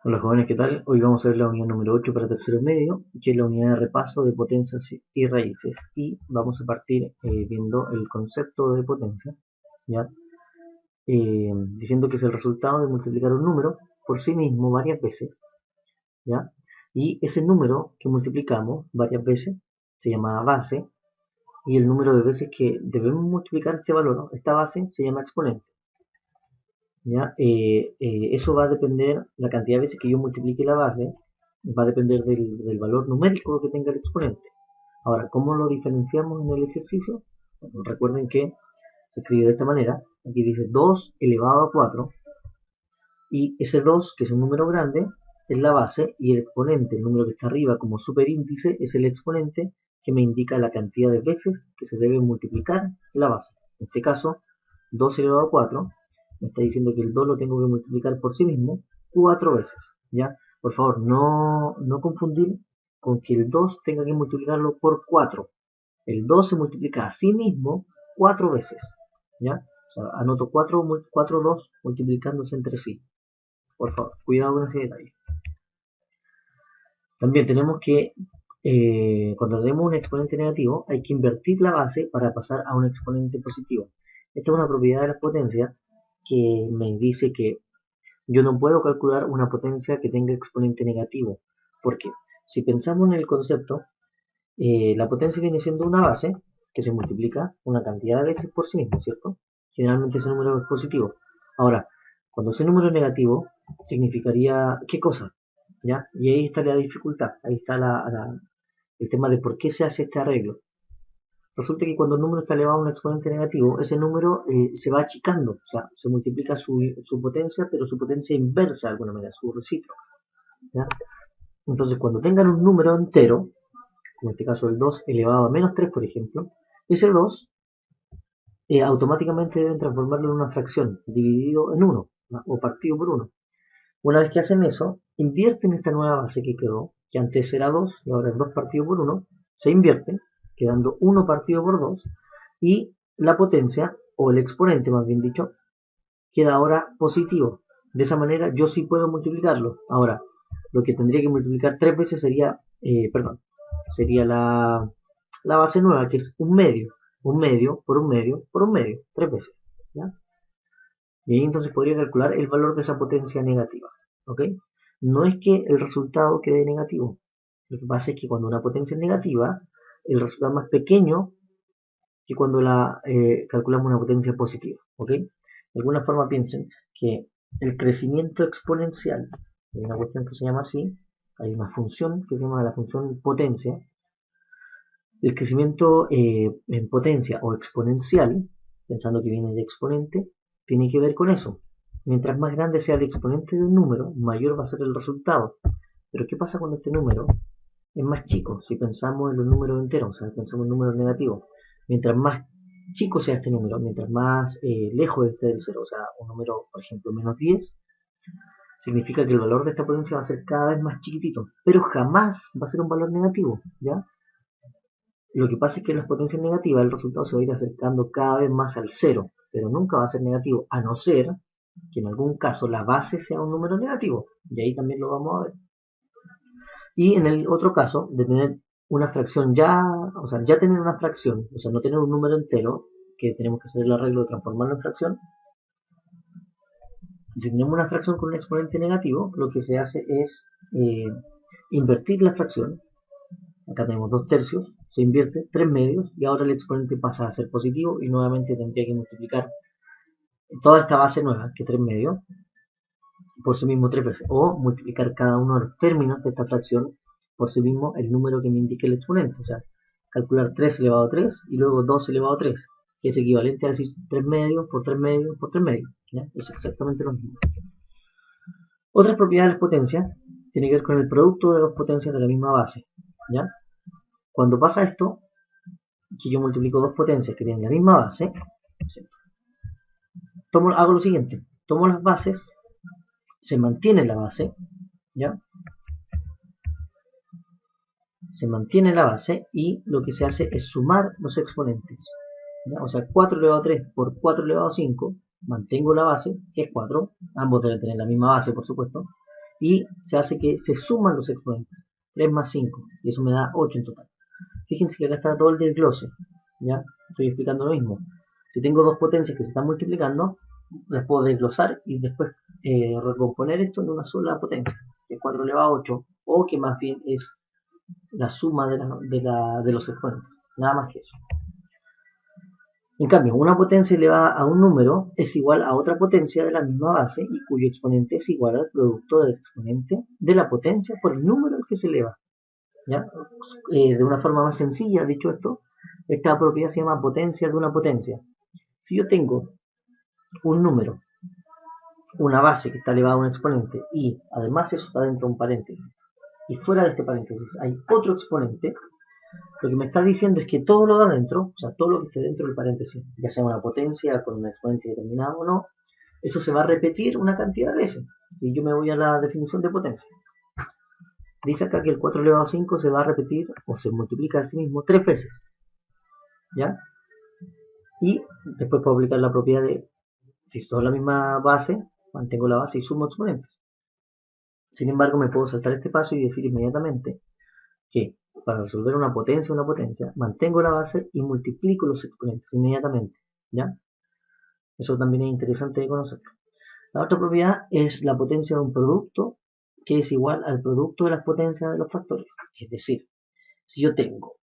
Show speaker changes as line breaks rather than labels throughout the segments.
Hola jóvenes, ¿qué tal? Hoy vamos a ver la unidad número 8 para tercero medio, que es la unidad de repaso de potencias y raíces. Y vamos a partir viendo el concepto de potencia, ¿ya? Diciendo que es el resultado de multiplicar un número por sí mismo varias veces, ¿ya? Y ese número que multiplicamos varias veces se llama base, y el número de veces que debemos multiplicar este valor, esta base, se llama exponente. ¿Ya? Eso va a depender, la cantidad de veces que yo multiplique la base, va a depender del valor numérico que tenga el exponente. Ahora, ¿cómo lo diferenciamos en el ejercicio? Bueno, recuerden que se escribe de esta manera. Aquí dice 2 elevado a 4 y ese 2, que es un número grande, es la base y el exponente, el número que está arriba como superíndice, es el exponente que me indica la cantidad de veces que se debe multiplicar la base. En este caso, 2 elevado a 4 me está diciendo que el 2 lo tengo que multiplicar por sí mismo 4 veces. ¿Ya? Por favor, no confundir con que el 2 tenga que multiplicarlo por 4. El 2 se multiplica a sí mismo 4 veces. ¿Ya? O sea, anoto 4 2 multiplicándose entre sí. Por favor, cuidado con ese detalle. También tenemos que, cuando tenemos un exponente negativo, hay que invertir la base para pasar a un exponente positivo. Esta es una propiedad de las potencias que me dice que yo no puedo calcular una potencia que tenga exponente negativo. Porque si pensamos en el concepto, la potencia viene siendo una base que se multiplica una cantidad de veces por sí mismo, ¿cierto? Generalmente ese número es positivo. Ahora, cuando ese número es negativo, significaría ¿qué cosa? ¿Ya? Y ahí está la dificultad, ahí está el tema de por qué se hace este arreglo. Resulta que cuando el número está elevado a un exponente negativo, ese número se va achicando, o sea, se multiplica su potencia, pero su potencia inversa de alguna manera, su recíproca. ¿Ya? Entonces, cuando tengan un número entero, como en este caso el 2 elevado a menos 3, por ejemplo, ese 2 automáticamente deben transformarlo en una fracción, dividido en 1, ¿no? O partido por 1. Una vez que hacen eso, invierten esta nueva base que quedó, que antes era 2 y ahora es 2 partido por 1, se invierte, quedando 1 partido por 2, y la potencia, o el exponente más bien dicho, queda ahora positivo. De esa manera yo sí puedo multiplicarlo. Ahora, lo que tendría que multiplicar 3 veces sería, sería la base nueva, que es un medio por un medio por un medio, 3 veces. ¿Ya? Y ahí entonces podría calcular el valor de esa potencia negativa. ¿Ok? No es que el resultado quede negativo. Lo que pasa es que cuando una potencia es negativa, el resultado es más pequeño que cuando calculamos una potencia positiva. ¿Ok? De alguna forma piensen que el crecimiento exponencial, hay una cuestión que se llama así, hay una función que se llama la función potencia. El crecimiento en potencia o exponencial, pensando que viene de exponente, tiene que ver con eso. Mientras más grande sea el exponente de un número, mayor va a ser el resultado. Pero ¿qué pasa cuando este número es más chico? Si pensamos en los números enteros, o sea, pensamos en números negativos. Mientras más chico sea este número, mientras más lejos esté del cero, o sea, un número, por ejemplo, menos 10, significa que el valor de esta potencia va a ser cada vez más chiquitito, pero jamás va a ser un valor negativo, ¿ya? Lo que pasa es que en las potencias negativas el resultado se va a ir acercando cada vez más al cero, pero nunca va a ser negativo, a no ser que en algún caso la base sea un número negativo, y ahí también lo vamos a ver. Y en el otro caso, de tener una fracción ya, o sea, ya tener una fracción, o sea, no tener un número entero, que tenemos que hacer el arreglo de transformarlo en fracción. Si tenemos una fracción con un exponente negativo, lo que se hace es invertir la fracción. Acá tenemos 2 tercios, se invierte 3 medios y ahora el exponente pasa a ser positivo y nuevamente tendría que multiplicar toda esta base nueva, que es 3 medios, por sí mismo 3 veces. O multiplicar cada uno de los términos de esta fracción por sí mismo el número que me indique el exponente. O sea, calcular 3 elevado a 3 y luego 2 elevado a 3, que es equivalente a decir 3 medios por 3 medios por 3 medios. ¿Ya? Es exactamente lo mismo. Otra propiedad de las potencias tiene que ver con el producto de dos potencias de la misma base. ¿Ya? Cuando pasa esto, que yo multiplico dos potencias que tienen la misma base, hago lo siguiente, tomo las bases, se mantiene la base, ¿ya? Se mantiene la base y lo que se hace es sumar los exponentes. ¿Ya? O sea, 4 elevado a 3 por 4 elevado a 5, mantengo la base, que es 4, ambos deben tener la misma base, por supuesto, y se hace que se suman los exponentes, 3 más 5, y eso me da 8 en total. Fíjense que acá está todo el desglose, ¿ya? Estoy explicando lo mismo. Si tengo dos potencias que se están multiplicando, las puedo desglosar y después recomponer esto en una sola potencia, que es 4 elevado a 8, o que más bien es la suma de los exponentes, nada más que eso. En cambio, una potencia elevada a un número es igual a otra potencia de la misma base y cuyo exponente es igual al producto del exponente de la potencia por el número al que se eleva. ¿Ya? De una forma más sencilla, dicho esto, esta propiedad se llama potencia de una potencia. Si yo tengo un número, una base que está elevada a un exponente y además eso está dentro de un paréntesis y fuera de este paréntesis hay otro exponente, lo que me está diciendo es que todo lo de adentro, o sea, todo lo que esté dentro del paréntesis, ya sea una potencia con un exponente determinado o no, eso se va a repetir una cantidad de veces. Si yo me voy a la definición de potencia, dice acá que el 4 elevado a 5 se va a repetir o se multiplica a sí mismo 3 veces. ¿Ya? Y después puedo aplicar la propiedad de, si es toda la misma base, mantengo la base y sumo exponentes. Sin embargo, me puedo saltar este paso y decir inmediatamente que para resolver una potencia, mantengo la base y multiplico los exponentes inmediatamente. ¿Ya? Eso también es interesante de conocer. La otra propiedad es la potencia de un producto que es igual al producto de las potencias de los factores. Es decir, si yo tengo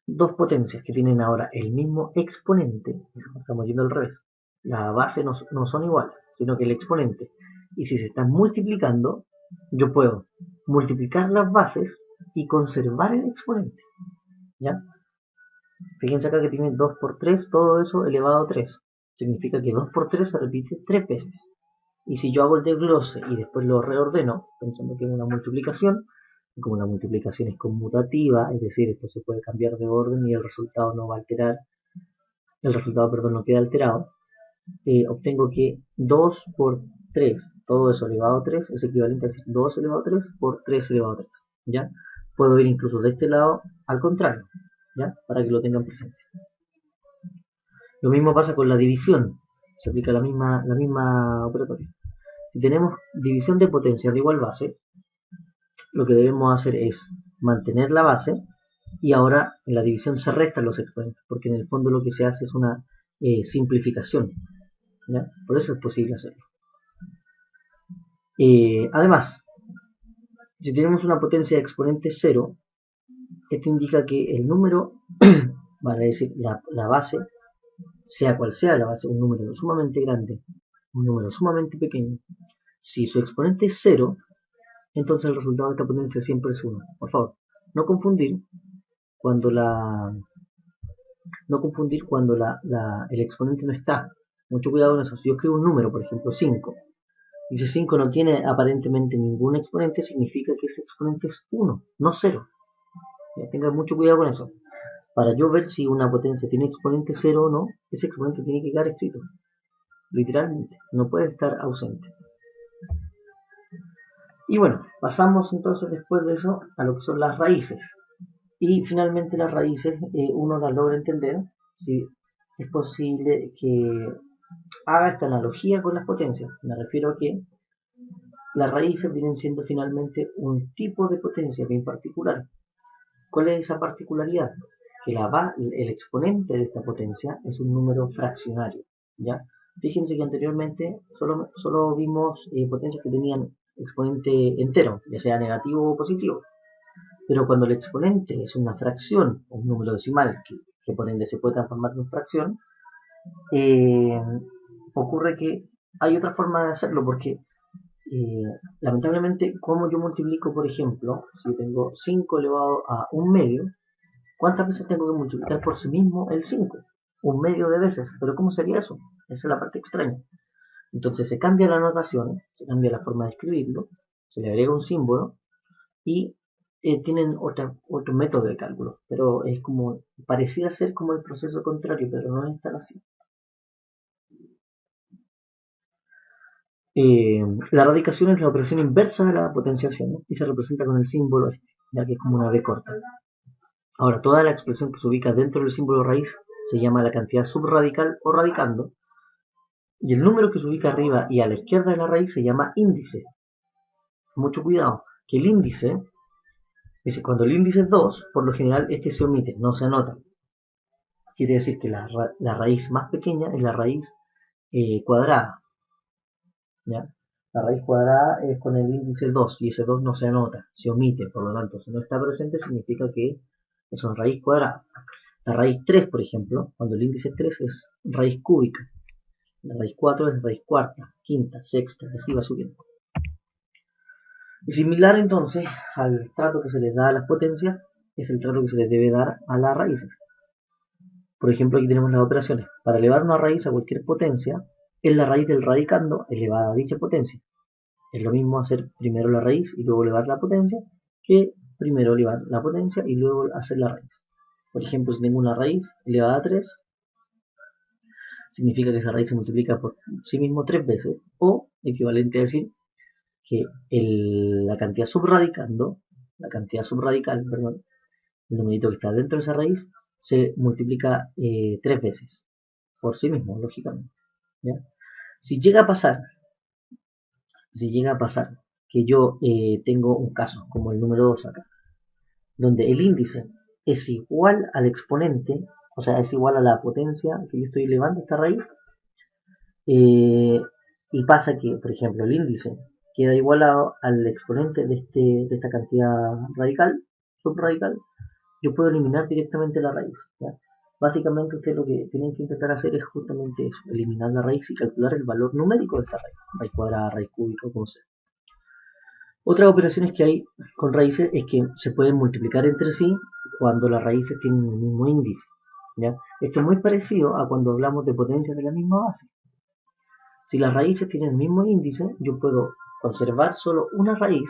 dos potencias que tienen ahora el mismo exponente, estamos yendo al revés, la base no son iguales, sino que el exponente, y si se están multiplicando, yo puedo multiplicar las bases y conservar el exponente. ¿Ya? Fíjense acá que tiene 2 por 3, todo eso elevado a 3. Significa que 2 por 3 se repite 3 veces. Y si yo hago el desglose y después lo reordeno, pensando que es una multiplicación, y como la multiplicación es conmutativa, es decir, esto se puede cambiar de orden y el resultado no va a alterar, el resultado, perdón, no queda alterado, obtengo que 2 por 3, todo eso elevado a 3, es equivalente a decir 2 elevado a 3 por 3 elevado a 3. ¿Ya? Puedo ir incluso de este lado al contrario, ¿ya? Para que lo tengan presente. Lo mismo pasa con la división, se aplica la misma operatoria. Si tenemos división de potencia de igual base, lo que debemos hacer es mantener la base y ahora en la división se restan los exponentes, porque en el fondo lo que se hace es una simplificación. ¿Ya? Por eso es posible hacerlo. Además, si tenemos una potencia de exponente 0, esto indica que el número, vale decir, la base, sea cual sea la base, un número sumamente grande, un número sumamente pequeño, si su exponente es 0, entonces el resultado de esta potencia siempre es 1. Por favor, no confundir cuando el exponente no está. Mucho cuidado con eso. Si yo escribo un número, por ejemplo 5, y si 5 no tiene aparentemente ningún exponente, significa que ese exponente es 1, no 0. Ya, tengan mucho cuidado con eso. Para yo ver si una potencia tiene exponente 0 o no, ese exponente tiene que quedar escrito. Literalmente, no puede estar ausente. Y bueno, pasamos entonces después de eso a lo que son las raíces. Y finalmente las raíces uno las logra entender si es posible que haga esta analogía con las potencias. Me refiero a que las raíces vienen siendo finalmente un tipo de potencia bien particular. ¿Cuál es esa particularidad? Que el exponente de esta potencia es un número fraccionario. ¿Ya? Fíjense que anteriormente solo vimos potencias que tenían exponente entero, ya sea negativo o positivo. Pero cuando el exponente es una fracción, un número decimal, que por ende se puede transformar en fracción, ocurre que hay otra forma de hacerlo, porque lamentablemente, como yo multiplico, por ejemplo, si tengo 5 elevado a un medio, ¿cuántas veces tengo que multiplicar por sí mismo el 5? Un medio de veces. ¿Pero cómo sería eso? Esa es la parte extraña. Entonces se cambia la notación, se cambia la forma de escribirlo, se le agrega un símbolo y tienen otro método de cálculo, pero es como, parecía ser como el proceso contrario, pero no es tan así. La radicación es la operación inversa de la potenciación, ¿no? Y se representa con el símbolo este, ya que es como una B corta. Ahora, toda la expresión que se ubica dentro del símbolo raíz se llama la cantidad subradical o radicando, Y el número que se ubica arriba y a la izquierda de la raíz se llama índice. Mucho cuidado, que el índice, dice, cuando el índice es 2, por lo general este se omite, no se anota. Quiere decir que la raíz más pequeña es la raíz cuadrada. ¿Ya? La raíz cuadrada es con el índice 2 y ese 2 no se anota, se omite, por lo tanto, si no está presente significa que es una raíz cuadrada. La raíz 3, por ejemplo, cuando el índice 3 es raíz cúbica. La raíz 4 es raíz cuarta, quinta, sexta, así va subiendo. Y similar entonces al trato que se les da a las potencias, es el trato que se les debe dar a las raíces. Por ejemplo, aquí tenemos las operaciones. Para elevar una raíz a cualquier potencia, es la raíz del radicando elevada a dicha potencia. Es lo mismo hacer primero la raíz y luego elevar la potencia, que primero elevar la potencia y luego hacer la raíz. Por ejemplo, si tengo una raíz elevada a 3, significa que esa raíz se multiplica por sí mismo 3 veces, o equivalente a decir que la cantidad subradical, perdón, el numerito que está dentro de esa raíz, se multiplica 3 veces por sí mismo, lógicamente. ¿Ya? Si llega a pasar que yo tengo un caso, como el número 2 acá, donde el índice es igual al exponente, o sea, es igual a la potencia que yo estoy elevando esta raíz, y pasa que, por ejemplo, el índice queda igualado al exponente de esta cantidad radical, subradical, yo puedo eliminar directamente la raíz. ¿Ya? Básicamente ustedes lo que tienen que intentar hacer es justamente eso, eliminar la raíz y calcular el valor numérico de esta raíz cuadrada, raíz cúbica, como sea. Otras operaciones que hay con raíces es que se pueden multiplicar entre sí cuando las raíces tienen el mismo índice. ¿Ya? Esto es muy parecido a cuando hablamos de potencias de la misma base. Si las raíces tienen el mismo índice, yo puedo conservar solo una raíz,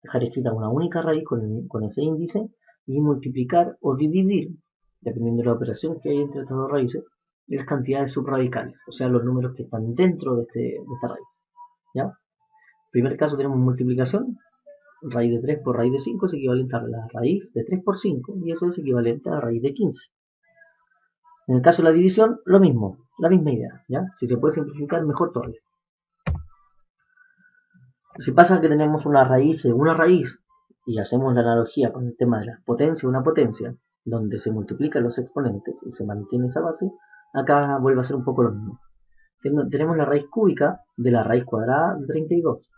dejar escrita una única raíz con ese índice y multiplicar o dividir, dependiendo de la operación que hay entre estas dos raíces, las cantidades subradicales, o sea, los números que están dentro de esta raíz. ¿Ya? En primer caso tenemos multiplicación, raíz de 3 por raíz de 5 es equivalente a la raíz de 3 por 5 y eso es equivalente a la raíz de 15. En el caso de la división, lo mismo, la misma idea. ¿Ya? Si se puede simplificar, mejor todavía. Si pasa que tenemos una raíz y hacemos la analogía con el tema de la potencia, una potencia, donde se multiplican los exponentes y se mantiene esa base, acá vuelve a ser un poco lo mismo. Tenemos la raíz cúbica de la raíz cuadrada de 32.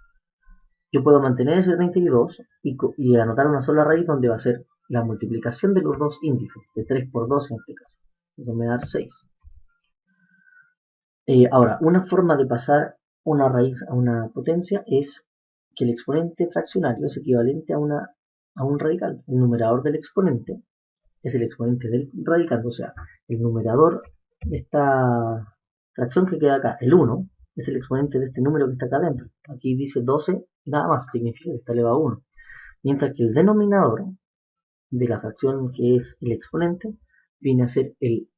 Yo puedo mantener ese 32 y anotar una sola raíz donde va a ser la multiplicación de los dos índices, de 3 por 2 en este caso. Eso me da 6. Ahora, una forma de pasar una raíz a una potencia es que el exponente fraccionario es equivalente a un radical. El numerador del exponente es el exponente del radicando, o sea, el numerador de esta fracción que queda acá, el 1, es el exponente de este número que está acá adentro. Aquí dice 12 y nada más, significa que está elevado a 1. Mientras que el denominador de la fracción que es el exponente viene a ser el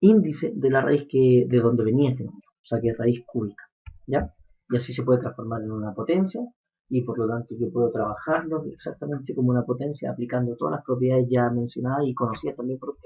índice de la raíz de donde venía este número, o sea que es raíz cúbica, ¿ya? Y así se puede transformar en una potencia y por lo tanto yo puedo trabajarlo exactamente como una potencia aplicando todas las propiedades ya mencionadas y conocidas también por ustedes.